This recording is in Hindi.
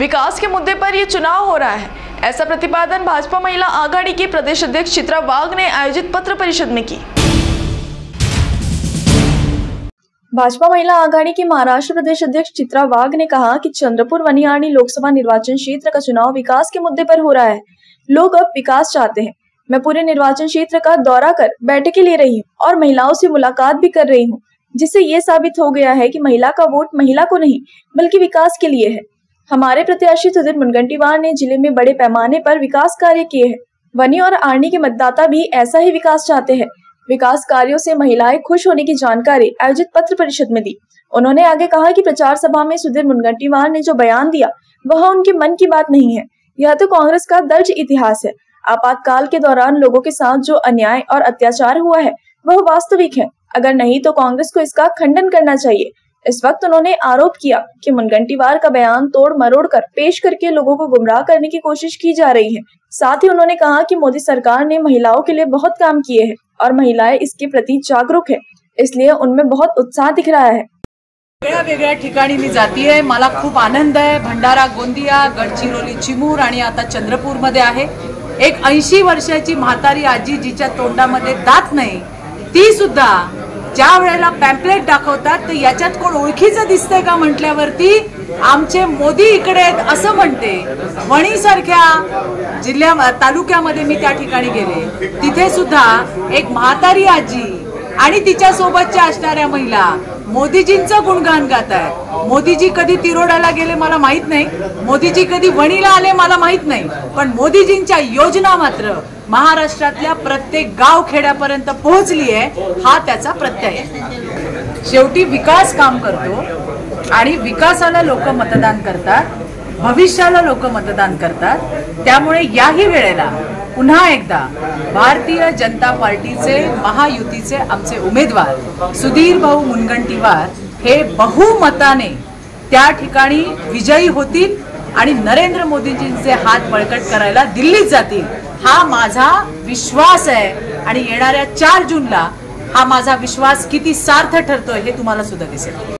विकास के मुद्दे पर ये चुनाव हो रहा है, ऐसा प्रतिपादन भाजपा महिला आघाड़ी की प्रदेश अध्यक्ष चित्रा वाघ ने आयोजित पत्र परिषद में की। भाजपा महिला आघाड़ी की महाराष्ट्र प्रदेश अध्यक्ष चित्रा वाघ ने कहा कि चंद्रपुर वनियाणी लोकसभा निर्वाचन क्षेत्र का चुनाव विकास के मुद्दे पर हो रहा है। लोग अब विकास चाहते हैं। मैं पूरे निर्वाचन क्षेत्र का दौरा कर बैठकें ले रही हूँ और महिलाओं से मुलाकात भी कर रही हूँ, जिससे ये साबित हो गया है कि महिला का वोट महिला को नहीं बल्कि विकास के लिए है। हमारे प्रत्याशी सुधीर मुनगंटीवार ने जिले में बड़े पैमाने पर विकास कार्य किए हैं। वनी और आर्णी के मतदाता भी ऐसा ही विकास चाहते हैं। विकास कार्यों से महिलाएं खुश होने की जानकारी आयोजित पत्र परिषद में दी। उन्होंने आगे कहा कि प्रचार सभा में सुधीर मुनगंटीवार ने जो बयान दिया वह उनके मन की बात नहीं है। यह तो कांग्रेस का दर्ज इतिहास है। आपातकाल के दौरान लोगों के साथ जो अन्याय और अत्याचार हुआ है वह वास्तविक है। अगर नहीं तो कांग्रेस को इसका खंडन करना चाहिए। इस वक्त उन्होंने आरोप किया कि मुनगंटीवार का बयान तोड़ मरोड़ कर पेश करके लोगों को गुमराह करने की कोशिश की जा रही है। साथ ही उन्होंने कहा कि मोदी सरकार ने महिलाओं के लिए बहुत काम किए हैं और महिलाएं इसके प्रति जागरूक है, इसलिए उनमें बहुत उत्साह दिख रहा है। वेगवेगळ्या ठिकाणी मी जातीये, मला खूप आनंद आहे। भंडारा, गोंदिया, गडचिरोली, चिमूर आणि आता चंद्रपूर मध्ये आहे। एक 80 वर्षाची म्हातारी आजी जिच्या तोंडामध्ये दात नाही, ती सुद्धा ज्या वेळेला पॅम्पलेट दाखवतात तर याच्यात कोण ओळखीचं दिसतंय का म्हटल्यावरती आमचे मोदी इकडे आहेत असं म्हणते। वणी सारख्या जिल्ह्या तालुक्यामध्ये मी त्या ठिकाणी गेले, तिथे सुद्धा एक म्हातारी आजी आणि तिच्या सोबतच्या असणाऱ्या महिला मोदीजींचं गुणगान गात आहेत। मोदीजी कधी तिरोडाला गेले मला माहित नाही, मोदीजी कधी वणीला आले मला माहित नाही, पण मोदीजींच्या योजना मात्र महाराष्ट्रातल्या प्रत्येक गाव खेड्यापर्यंत पोहोचली आहे, हा त्याचा प्रत्यय आहे। शेवटी विकास काम करतो आणि विकासाला लोक मतदान करतात, भविष्याला लोक मतदान करतात। त्यामुळे याही वेळेला पुन्हा एकदा भारतीय जनता पार्टीचे महायुतीचे आमचे उमेदवार सुधीर भाऊ मुनगंटीवार हे बहुमताने त्या ठिकाणी विजयी होतील आणि नरेंद्र मोदीजींचे हात बळकट करायला दिल्लीत जातील, हा माझा विश्वास आहे। आणि येणाऱ्या 4 जूनला हा माझा विश्वास किती सार्थ ठरतोय हे तुम्हाला सुद्धा दिसेल।